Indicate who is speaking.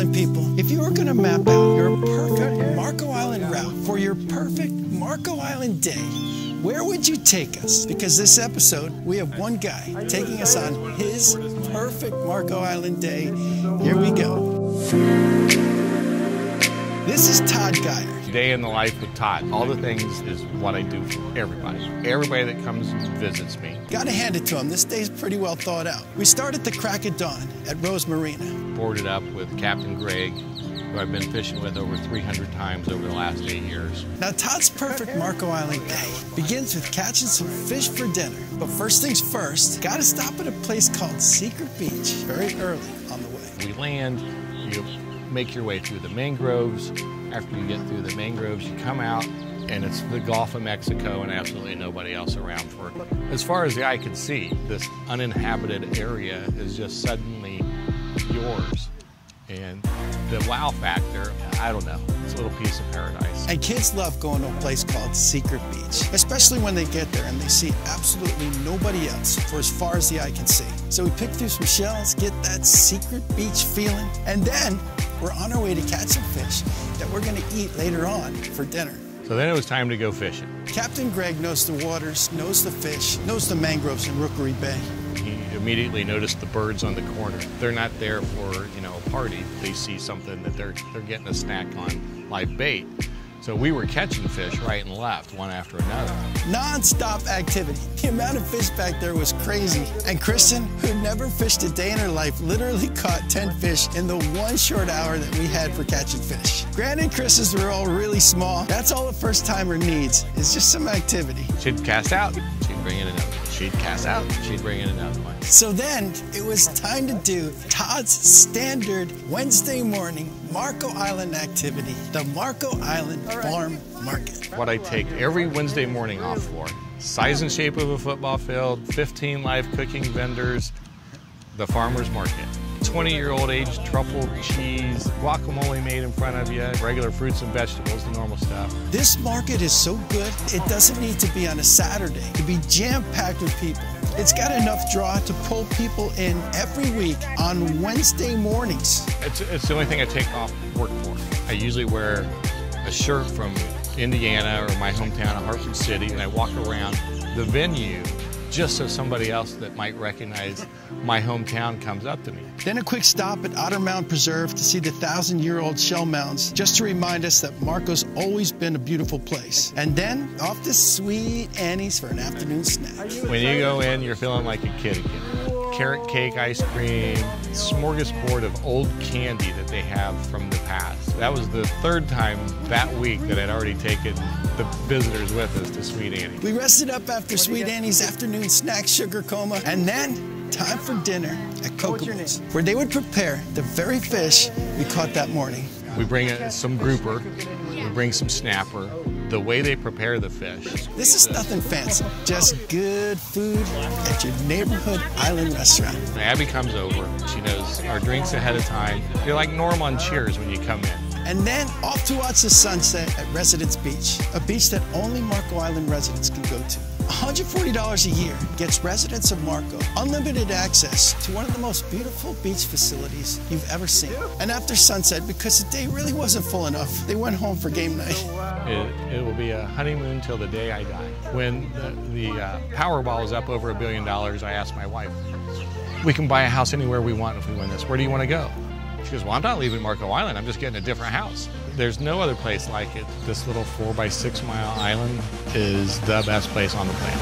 Speaker 1: Island people, if you were going to map out your perfect Marco Island route for your perfect Marco Island day, where would you take us? Because this episode, we have one guy taking us on his perfect Marco Island day. Here we go. This is Todd Geyer.
Speaker 2: Day in the life with Todd. All the things is what I do for everybody. Everybody that comes and visits me.
Speaker 1: Gotta hand it to him. This day's pretty well thought out. We start at the crack of dawn at Rose Marina.
Speaker 2: Boarded up with Captain Greg, who I've been fishing with over 300 times over the last 8 years.
Speaker 1: Now, Todd's perfect Marco Island day begins with catching some fish for dinner. But first things first, gotta stop at a place called Secret Beach very early on the way.
Speaker 2: We land, you make your way through the mangroves. After you get through the mangroves, you come out, and it's the Gulf of Mexico and absolutely nobody else around for it. As far as the eye can see, this uninhabited area is just suddenly yours. And the wow factor, I don't know, it's a little piece of paradise.
Speaker 1: And kids love going to a place called Secret Beach, especially when they get there and they see absolutely nobody else for as far as the eye can see. So we pick through some shells, get that Secret Beach feeling, and then we're on our way to catch some fish that we're going to eat later on for dinner.
Speaker 2: So then it was time to go fishing.
Speaker 1: Captain Greg knows the waters, knows the fish, knows the mangroves in Rookery Bay.
Speaker 2: He immediately noticed the birds on the corner. They're not there for, a party. They see something that they're getting a snack on live bait. So we were catching fish right and left, one after another.
Speaker 1: Non-stop activity. The amount of fish back there was crazy. And Kristen, who never fished a day in her life, literally caught 10 fish in the one short hour that we had for catching fish. Granted, Chris's were all really small. That's all a first-timer needs, is just some activity.
Speaker 2: She'd cast out, she'd bring in another one. She'd cast out, she'd bring in another one.
Speaker 1: So then, it was time to do Todd's standard Wednesday morning Marco Island activity, the Marco Island Farm Market.
Speaker 2: What I take every Wednesday morning off for, size and shape of a football field, 15 live cooking vendors, the farmer's market. 20-year-old aged truffle cheese, guacamole made in front of you, regular fruits and vegetables, the normal stuff.
Speaker 1: This market is so good, it doesn't need to be on a Saturday to be jam-packed with people. It's got enough draw to pull people in every week on Wednesday mornings.
Speaker 2: It's the only thing I take off work for. I usually wear a shirt from Indiana or my hometown of Hartford City, and I walk around the venue just so somebody else that might recognize my hometown comes up to me.
Speaker 1: Then a quick stop at Otter Mound Preserve to see the 1,000-year-old shell mounds, just to remind us that Marco's always been a beautiful place. And then off to Sweet Annie's for an afternoon snack.
Speaker 2: When you go in, you're feeling like a kid again. Carrot cake ice cream, smorgasbord of old candy that they have from the past. That was the third time that week that I'd already taken the visitors with us to Sweet Annie.
Speaker 1: We rested up after Sweet Annie's afternoon snack sugar coma, and then time for dinner at Kokomo's, where they would prepare the very fish we caught that morning.
Speaker 2: We bring some grouper, we bring some snapper. The way they prepare the fish.
Speaker 1: This is nothing fancy, just good food at your neighborhood island restaurant.
Speaker 2: Abby comes over, she knows our drinks ahead of time. You're like Norm on Cheers when you come in.
Speaker 1: And then off to watch the sunset at Residence Beach, a beach that only Marco Island residents can go to. $140 a year gets residents of Marco unlimited access to one of the most beautiful beach facilities you've ever seen. And after sunset, because the day really wasn't full enough, they went home for game night.
Speaker 2: It will be a honeymoon till the day I die. When the Powerball is up over $1 billion, I asked my wife, we can buy a house anywhere we want if we win this. Where do you want to go? She goes, well, I'm not leaving Marco Island. I'm just getting a different house. There's no other place like it. This little 4 by 6 mile island is the best place on the planet.